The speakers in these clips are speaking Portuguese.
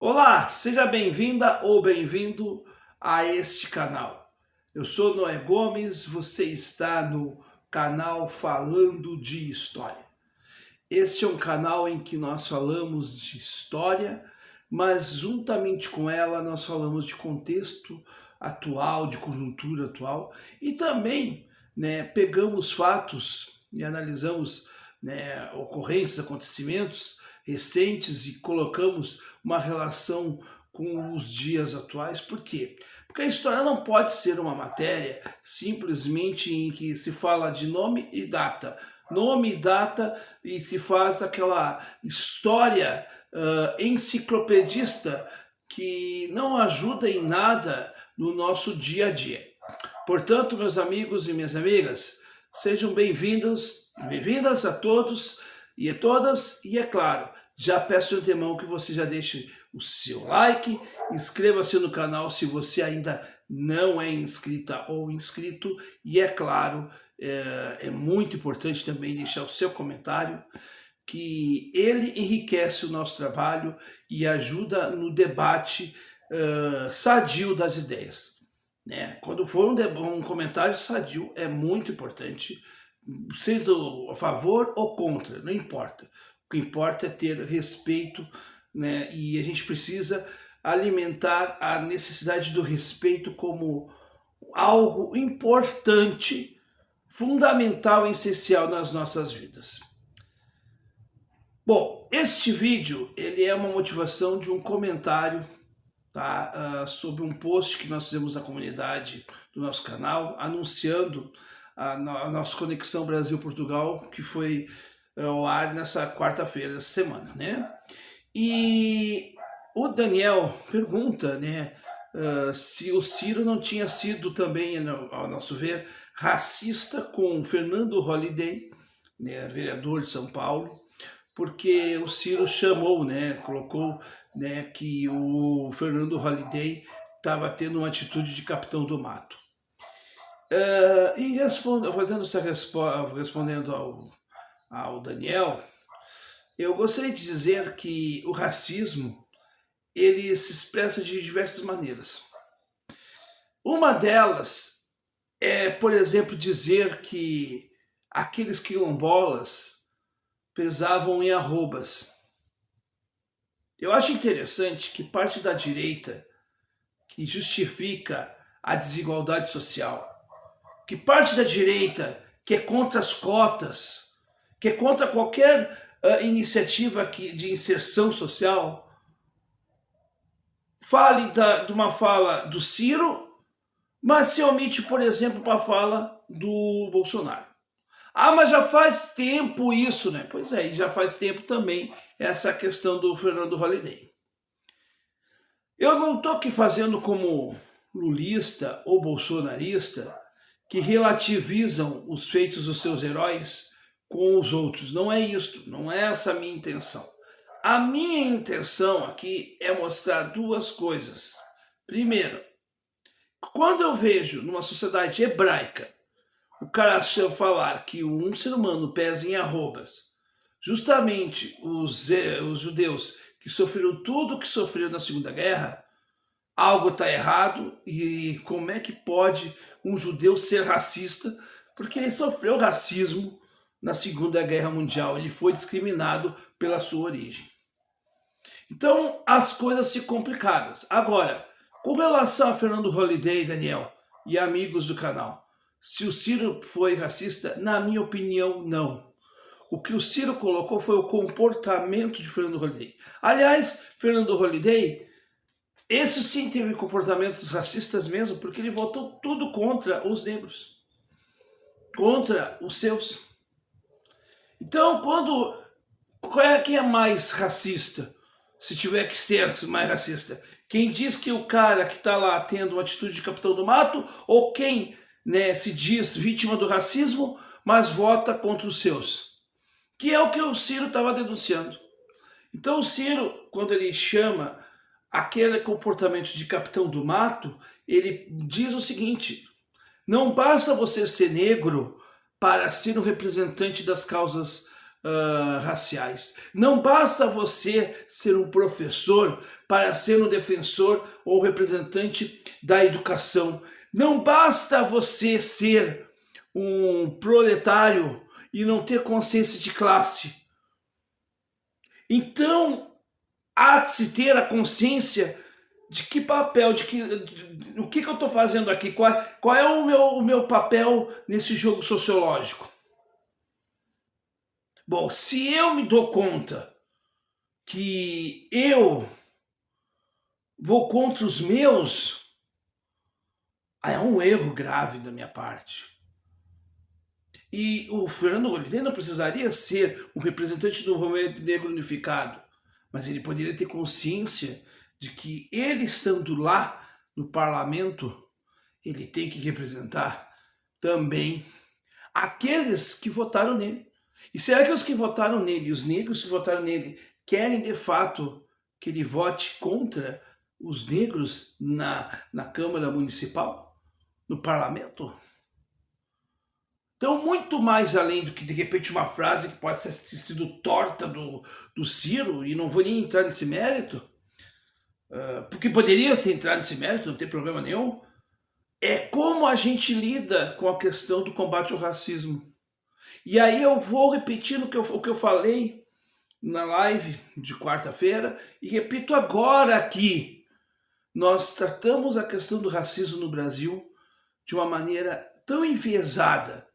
Olá, seja bem-vinda ou bem-vindo a este canal. Eu sou Noé Gomes, você está no canal Falando de História. Este é um canal em que nós falamos de história, mas juntamente com ela nós falamos de contexto atual, de conjuntura atual e também pegamos fatos e analisamos ocorrências, acontecimentos recentes e colocamos uma relação com os dias atuais. Por quê? Porque a história não pode ser uma matéria simplesmente em que se fala de nome e data e se faz aquela história enciclopedista que não ajuda em nada no nosso dia a dia. Portanto, meus amigos e minhas amigas, sejam bem-vindos, bem-vindas a todos e a todas, e é claro, já peço de antemão que você já deixe o seu like, inscreva-se no canal se você ainda não é inscrita ou inscrito, e é claro, é muito importante também deixar o seu comentário, que ele enriquece o nosso trabalho e ajuda no debate sadio das ideias. Quando for um comentário sadio, é muito importante, sendo a favor ou contra, não importa. O que importa é ter respeito, e a gente precisa alimentar a necessidade do respeito como algo importante, fundamental e essencial nas nossas vidas. Bom, este vídeo ele é uma motivação de um comentário, tá, sobre um post que nós fizemos na comunidade do nosso canal, anunciando a nossa Conexão Brasil-Portugal, que foi ao ar nessa quarta-feira dessa semana, E o Daniel pergunta, se o Ciro não tinha sido também, ao nosso ver, racista com Fernando Holliday, vereador de São Paulo, porque o Ciro chamou, colocou, que o Fernando Holliday estava tendo uma atitude de capitão do mato. E respondendo ao Daniel, eu gostaria de dizer que o racismo ele se expressa de diversas maneiras. Uma delas é, por exemplo, dizer que aqueles quilombolas pesavam em arrobas. Eu acho interessante que parte da direita que justifica a desigualdade social, que parte da direita que é contra as cotas, que é contra qualquer iniciativa de inserção social, fale de uma fala do Ciro, mas se omite, por exemplo, para a fala do Bolsonaro. Ah, mas já faz tempo isso, Pois é, e já faz tempo também essa questão do Fernando Holliday. Eu não estou aqui fazendo como lulista ou bolsonarista que relativizam os feitos dos seus heróis com os outros. Não é isso, não é essa a minha intenção. A minha intenção aqui é mostrar duas coisas. Primeiro, quando eu vejo numa sociedade hebraica o cara falar que um ser humano pesa em arrobas, justamente os judeus que sofreram tudo o que sofreram na Segunda Guerra, algo está errado. E como é que pode um judeu ser racista? Porque ele sofreu racismo na Segunda Guerra Mundial, ele foi discriminado pela sua origem. Então as coisas se complicaram. Agora, com relação a Fernando Holliday, Daniel e amigos do canal, se o Ciro foi racista, na minha opinião, não. O que o Ciro colocou foi o comportamento de Fernando Holliday. Aliás, Fernando Holliday, esse sim teve comportamentos racistas mesmo, porque ele votou tudo contra os negros, contra os seus. Então, quem é mais racista? Se tiver que ser mais racista, quem diz que o cara que está lá tendo uma atitude de capitão do mato, ou quem se diz vítima do racismo, mas vota contra os seus, que é o que o Ciro estava denunciando. Então o Ciro, quando ele chama aquele comportamento de capitão do mato, ele diz o seguinte: não basta você ser negro para ser um representante das causas raciais. Não basta você ser um professor para ser um defensor ou representante da educação. Não basta você ser um proletário e não ter consciência de classe. Então, há de se ter a consciência de que papel, o que eu estou fazendo aqui, qual é o meu papel nesse jogo sociológico. Bom, se eu me dou conta que eu vou contra os meus, é um erro grave da minha parte. E o Fernando Holliday não precisaria ser um representante do movimento negro unificado, mas ele poderia ter consciência de que ele estando lá no parlamento, ele tem que representar também aqueles que votaram nele. E será que os que votaram nele, os negros que votaram nele, querem de fato que ele vote contra os negros na Câmara Municipal, no parlamento? Então, muito mais além do que, de repente, uma frase que pode ter sido torta do Ciro, e não vou nem entrar nesse mérito, porque poderia ser entrar nesse mérito, não tem problema nenhum, é como a gente lida com a questão do combate ao racismo. E aí eu vou repetir o que eu falei na live de quarta-feira, e repito agora aqui. Nós tratamos a questão do racismo no Brasil de uma maneira tão enviesada,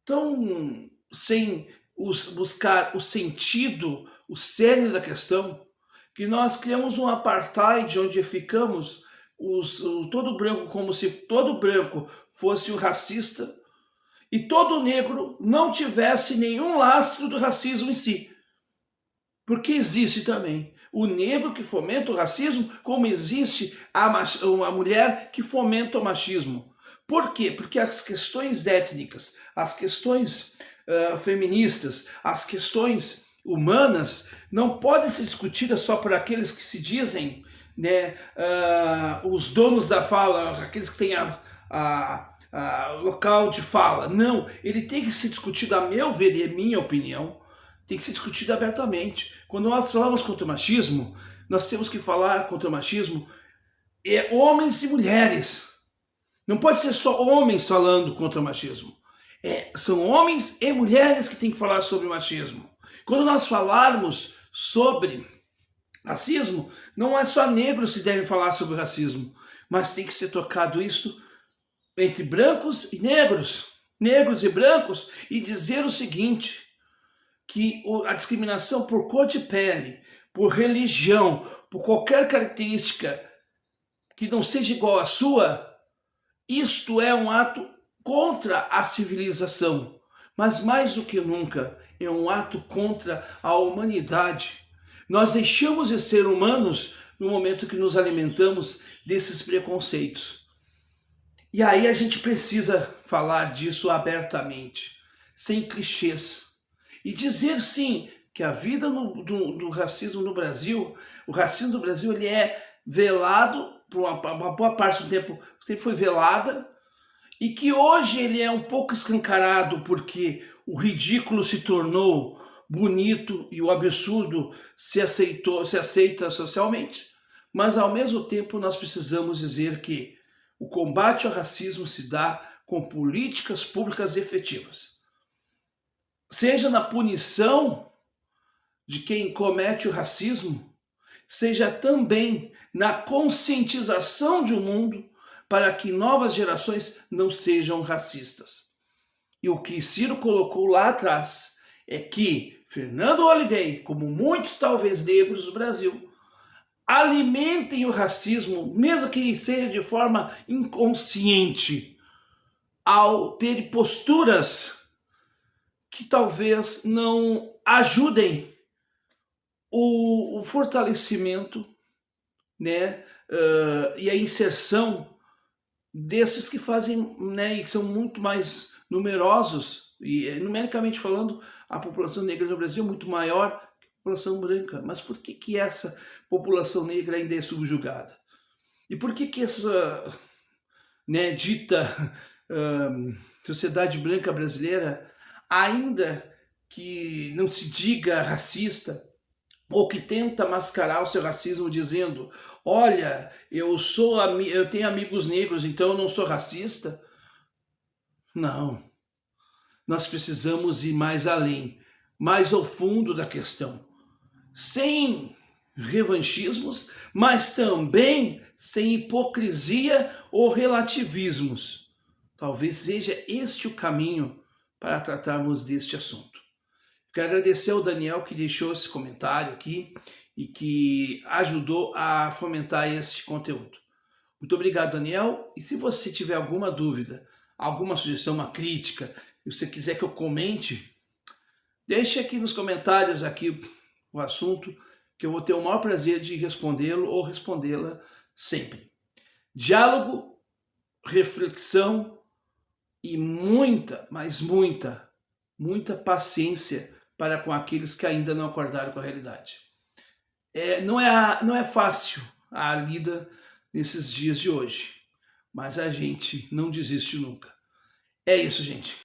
tão sem buscar o sentido, o cerne da questão, que nós criamos um apartheid onde ficamos todo branco como se todo branco fosse o racista e todo negro não tivesse nenhum lastro do racismo em si. Porque existe também o negro que fomenta o racismo, como existe a mulher que fomenta o machismo. Por quê? Porque as questões étnicas, as questões feministas, as questões humanas não podem ser discutidas só por aqueles que se dizem, né, os donos da fala, aqueles que têm local de fala. Não, ele tem que ser discutido, a meu ver, e a minha opinião, tem que ser discutido abertamente. Quando nós falamos contra o machismo, nós temos que falar contra o machismo homens e mulheres. Não pode ser só homens falando contra o machismo. São homens e mulheres que têm que falar sobre o machismo. Quando nós falarmos sobre racismo, não é só negros que devem falar sobre o racismo, mas tem que ser tocado isso entre brancos e negros, negros e brancos, e dizer o seguinte, que a discriminação por cor de pele, por religião, por qualquer característica que não seja igual à sua, isto é um ato contra a civilização, mas mais do que nunca é um ato contra a humanidade. Nós deixamos de ser humanos no momento que nos alimentamos desses preconceitos. E aí a gente precisa falar disso abertamente, sem clichês. E dizer sim que a vida do racismo no Brasil, o racismo do Brasil, ele é velado, por uma boa parte do tempo sempre foi velada, e que hoje ele é um pouco escancarado porque o ridículo se tornou bonito e o absurdo se aceita socialmente, mas ao mesmo tempo nós precisamos dizer que o combate ao racismo se dá com políticas públicas efetivas. Seja na punição de quem comete o racismo, seja também na conscientização de um mundo para que novas gerações não sejam racistas. E o que Ciro colocou lá atrás é que Fernando Holliday, como muitos talvez negros do Brasil, alimentem o racismo, mesmo que seja de forma inconsciente, ao ter posturas que talvez não ajudem o fortalecimento, né, e a inserção desses que fazem, né, e que são muito mais numerosos, e numericamente falando, a população negra no Brasil é muito maior que a população branca. Mas por que essa população negra ainda é subjugada? E por que essa, né, dita sociedade branca brasileira ainda que não se diga racista, ou que tenta mascarar o seu racismo dizendo, olha, eu tenho amigos negros, então eu não sou racista. Não, nós precisamos ir mais além, mais ao fundo da questão, sem revanchismos, mas também sem hipocrisia ou relativismos. Talvez seja este o caminho para tratarmos deste assunto. Quero agradecer ao Daniel que deixou esse comentário aqui e que ajudou a fomentar esse conteúdo. Muito obrigado, Daniel. E se você tiver alguma dúvida, alguma sugestão, uma crítica, e você quiser que eu comente, deixe aqui nos comentários aqui o assunto, que eu vou ter o maior prazer de respondê-lo ou respondê-la sempre. Diálogo, reflexão e muita, mas muita paciência para com aqueles que ainda não acordaram com a realidade. Não é fácil a lida nesses dias de hoje, mas a gente não desiste nunca. É isso, gente.